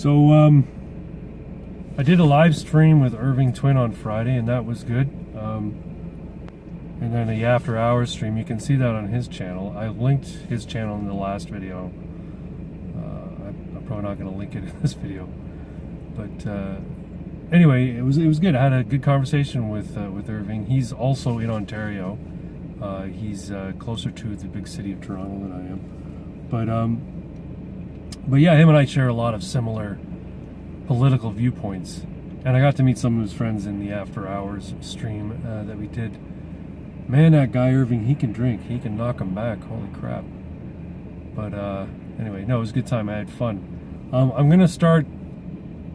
So I did a live stream with Irving Twin on Friday, and that was good. And then the after hours stream, you can see that on his channel. I linked his channel in the last video. I'm probably not going to link it in this video, but anyway, it was good. I had a good conversation with Irving. He's also in Ontario. He's closer to the big city of Toronto than I am, but yeah, him and I share a lot of similar political viewpoints, and I got to meet some of his friends in the after hours stream that we did. Man, that guy Irving, he can drink. He can knock him back. Holy crap. But anyway, no, it was a good time. I had fun. I'm going to start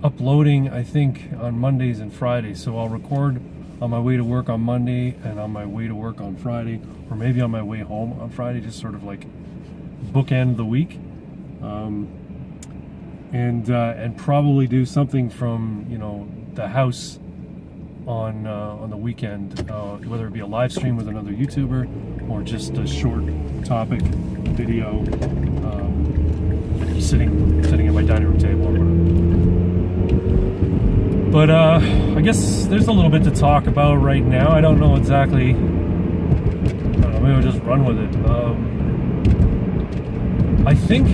uploading, I think, on Mondays and Fridays. So I'll record on my way to work on Monday and on my way to work on Friday, or maybe on my way home on Friday, just sort of like bookend the week. And probably do something from, the house on the weekend, whether it be a live stream with another YouTuber or just a short topic video, sitting at my dining room table or whatever. But I guess there's a little bit to talk about right now. I don't know exactly. I don't know, maybe I'll just run with it. I think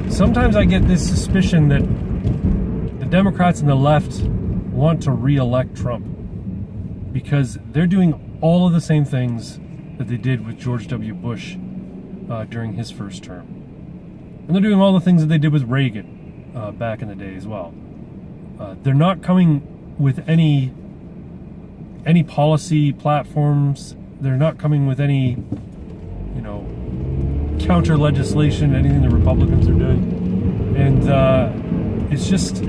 sometimes I get this suspicion that the Democrats and the left want to re-elect Trump because they're doing all of the same things that they did with George W. Bush during his first term. And they're doing all the things that they did with Reagan back in the day as well. They're not coming with any policy platforms. They're not coming with any, counter legislation, anything the Republicans are doing. And it's just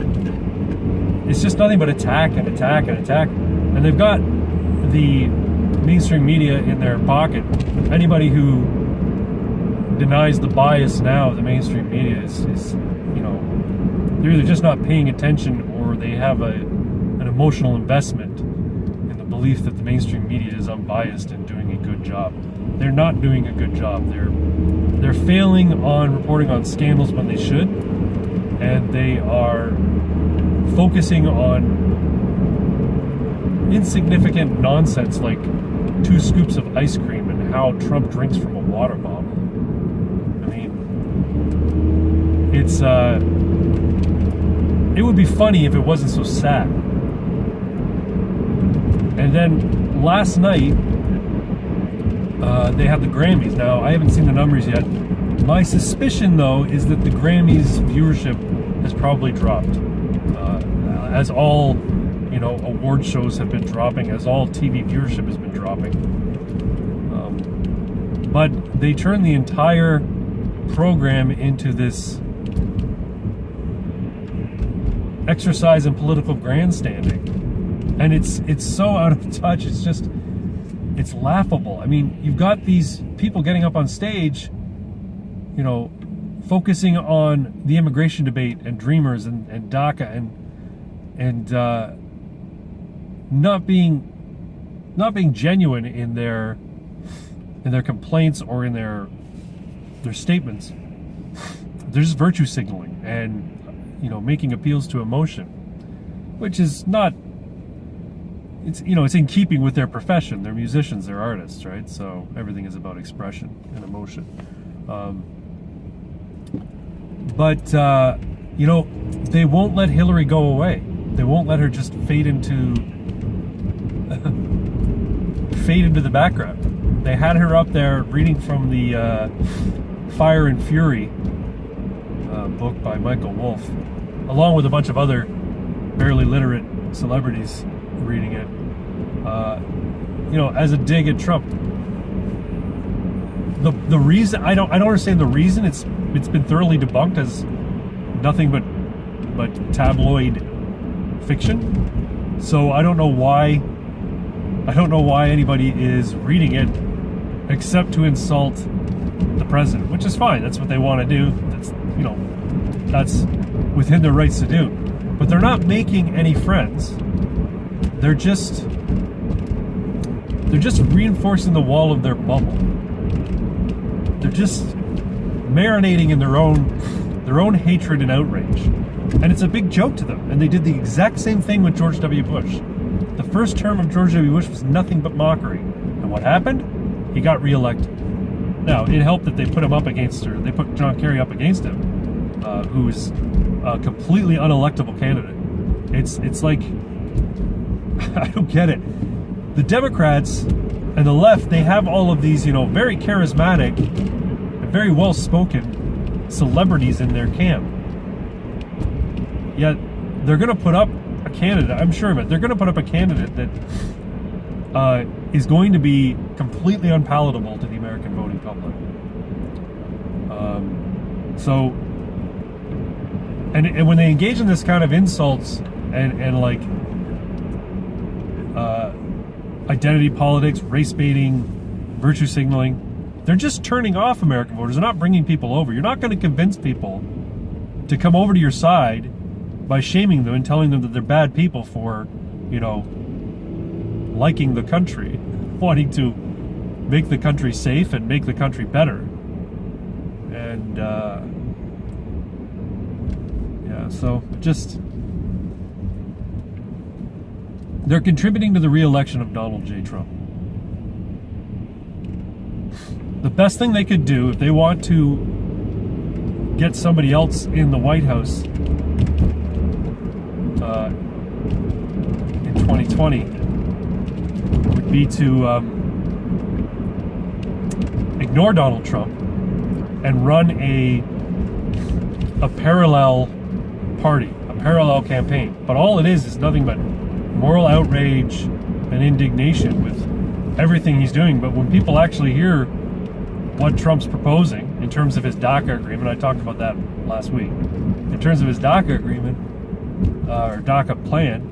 nothing but attack and attack and attack. And they've got the mainstream media in their pocket. Anybody who denies the bias now of the mainstream media is they're either just not paying attention or they have an emotional investment in the belief that the mainstream media is unbiased and doing a good job. They're not doing a good job. They're failing on reporting on scandals when they should, and they are focusing on insignificant nonsense like 2 scoops of ice cream and how Trump drinks from a water bottle. I mean, it would be funny if it wasn't so sad. And then last night, they had the Grammys. Now, I haven't seen the numbers yet. My suspicion, though, is that the Grammys viewership has probably dropped. As all, award shows have been dropping, as all TV viewership has been dropping. But they turned the entire program into this exercise in political grandstanding. And it's so out of touch, it's laughable. I mean, you've got these people getting up on stage, focusing on the immigration debate and Dreamers and DACA and not being genuine in their complaints or in their statements. They're just virtue signaling and making appeals to emotion, which is not. It's in keeping with their profession. They're musicians, they're artists, right? So everything is about expression and emotion. But they won't let Hillary go away. They won't let her just fade into the background. They had her up there reading from the Fire and Fury book by Michael Wolff, along with a bunch of other barely literate celebrities reading it, as a dig at Trump. The reason I don't understand the reason. It's been thoroughly debunked as nothing but tabloid fiction. So I don't know why anybody is reading it except to insult the president, which is fine. That's what they want to do. That's within their rights to do. But they're not making any friends. They're just reinforcing the wall of their bubble. They're just marinating in their own hatred and outrage. And it's a big joke to them. And they did the exact same thing with George W. Bush. The first term of George W. Bush was nothing but mockery. And what happened? He got reelected. Now, it helped that they put him up against her. They put John Kerry up against him, who's a completely unelectable candidate. It's like, I don't get it. The Democrats and the left, they have all of these, very charismatic, very well-spoken celebrities in their camp. Yet, they're going to put up a candidate, I'm sure of it, they're going to put up a candidate that is going to be completely unpalatable to the American voting public. And when they engage in this kind of insults and like identity politics, race baiting, virtue signaling, they're just turning off American voters. They're not bringing people over. You're not going to convince people to come over to your side by shaming them and telling them that they're bad people for, liking the country, wanting to make the country safe and make the country better. And so just they're contributing to the re-election of Donald J. Trump. The best thing they could do if they want to get somebody else in the White House in 2020 would be to ignore Donald Trump and run a parallel party, a parallel campaign. But all it is nothing but moral outrage and indignation with everything he's doing. But when people actually hear what Trump's proposing in terms of his DACA agreement, I talked about that last week, in terms of his DACA agreement, or DACA plan,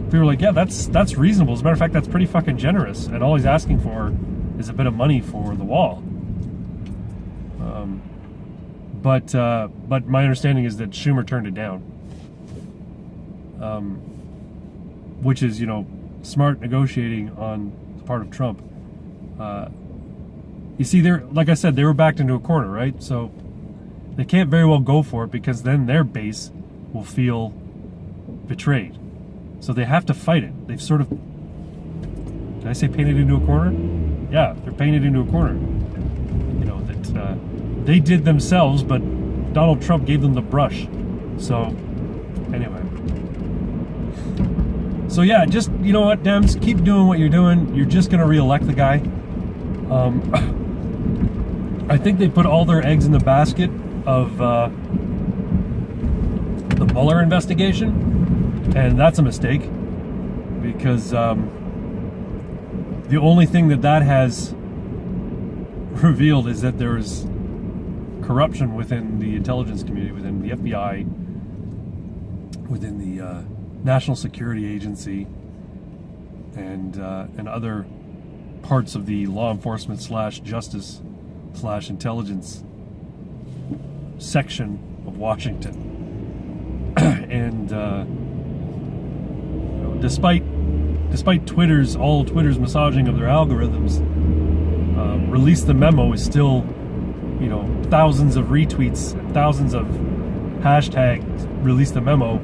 people are like, yeah, that's reasonable. As a matter of fact, that's pretty fucking generous. And all he's asking for is a bit of money for the wall. But my understanding is that Schumer turned it down, which is, smart negotiating on the part of Trump. You see, like I said, they were backed into a corner, right? So they can't very well go for it because then their base will feel betrayed. So they have to fight it. They've sort of, did I say painted into a corner? Yeah, they're painted into a corner. That they did themselves, but Donald Trump gave them the brush. So, anyway. So yeah, just, you know what, Dems, keep doing what you're doing. You're just going to re-elect the guy. I think they put all their eggs in the basket of the Mueller investigation, and that's a mistake, because the only thing that has revealed is that there is corruption within the intelligence community, within the FBI, within the National Security Agency, and other parts of the law enforcement / justice / intelligence section of Washington. And despite Twitter's massaging of their algorithms, Release the Memo is still, thousands of retweets and thousands of hashtags Release the Memo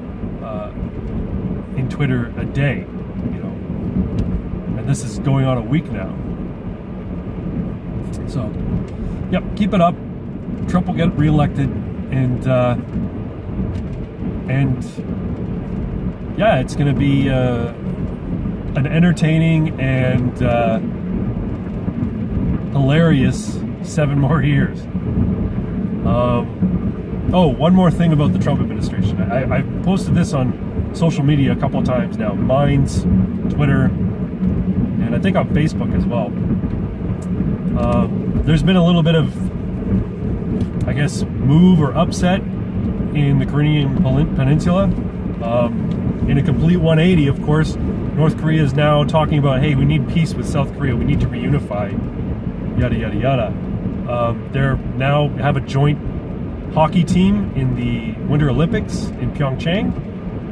in Twitter a day, and this is going on a week now. So, yep, keep it up. Trump will get reelected, and yeah, it's going to be an entertaining and hilarious 7 more years. One more thing about the Trump administration. I've posted this on social media a couple of times now. Minds, Twitter, and I think on Facebook as well. There's been a little bit of, I guess, move or upset in the Korean Peninsula. In a complete 180, of course, North Korea is now talking about, hey, we need peace with South Korea. We need to reunify, yada, yada, yada. They're now have a joint hockey team in the Winter Olympics in Pyeongchang.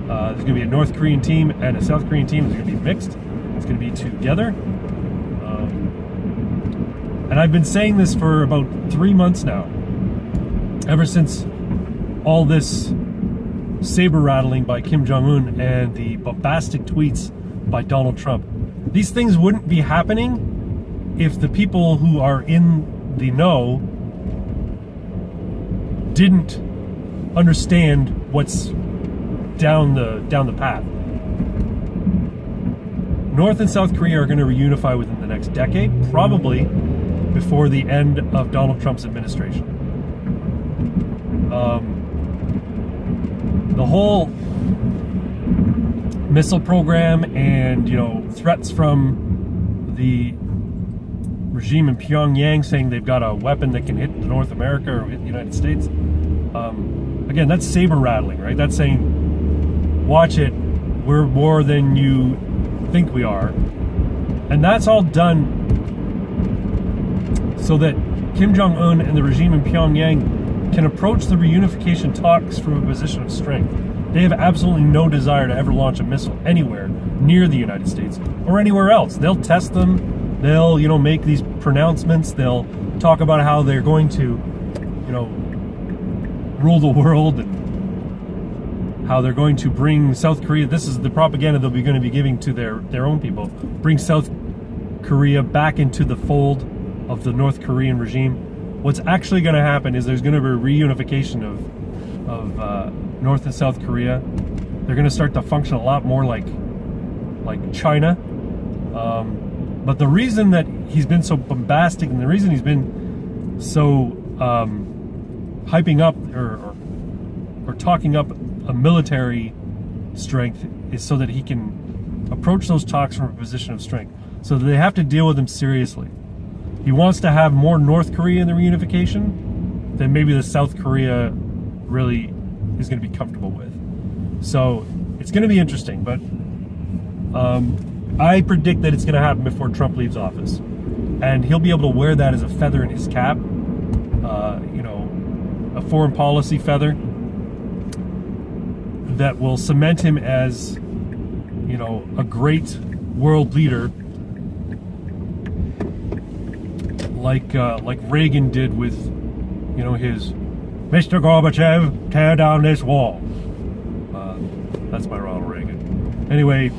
There's going to be a North Korean team and a South Korean team. It's going to be mixed. It's going to be together. And I've been saying this for about 3 months now. Ever since all this saber rattling by Kim Jong-un and the bombastic tweets by Donald Trump. These things wouldn't be happening if the people who are in the know didn't understand what's down the path. North and South Korea are going to reunify within the next decade, probably before the end of Donald Trump's administration. The whole missile program and, you know, threats from the regime in Pyongyang saying they've got a weapon that can hit North America or hit the United States. Again, that's saber rattling, right? That's saying, watch it, we're more than you think we are. And that's all done so that Kim Jong-un and the regime in Pyongyang can approach the reunification talks from a position of strength. They have absolutely no desire to ever launch a missile anywhere near the United States or anywhere else. They'll test them. They'll, you know, make these pronouncements. They'll talk about how they're going to, you know, rule the world and how they're going to bring South Korea. This is the propaganda they'll be going to be giving to their own people. Bring South Korea back into the fold of the North Korean regime. What's actually going to happen is there's going to be a reunification of North and South Korea. They're going to start to function a lot more like China. But the reason that he's been so bombastic and the reason he's been so hyping up or talking up a military strength is so that he can approach those talks from a position of strength. So that they have to deal with him seriously. He wants to have more North Korea in the reunification than maybe the South Korea really is going to be comfortable with. So it's going to be interesting, but I predict that it's going to happen before Trump leaves office. And he'll be able to wear that as a feather in his cap, you know, a foreign policy feather that will cement him as, you know, a great world leader like Reagan did with, you know, his Mr. Gorbachev, tear down this wall. That's my Ronald Reagan. Anyway,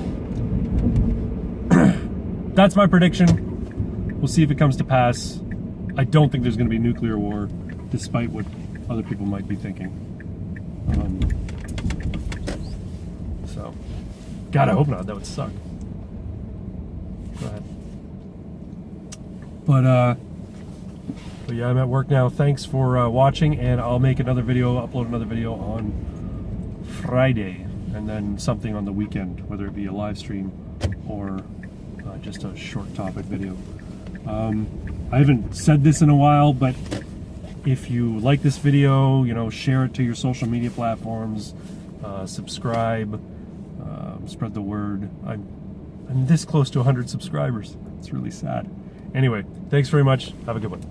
that's my prediction. We'll see if it comes to pass. I don't think there's going to be nuclear war, despite what other people might be thinking. So, God, I hope not. That would suck. Go ahead. But yeah, I'm at work now. Thanks for watching, and I'll make another video, upload another video on Friday, and then something on the weekend, whether it be a live stream or just a short topic video. I haven't said this in a while, but if you like this video, you know, share it to your social media platforms, subscribe, spread the word. I'm this close to 100 subscribers. It's really sad. Anyway, thanks very much. Have a good one.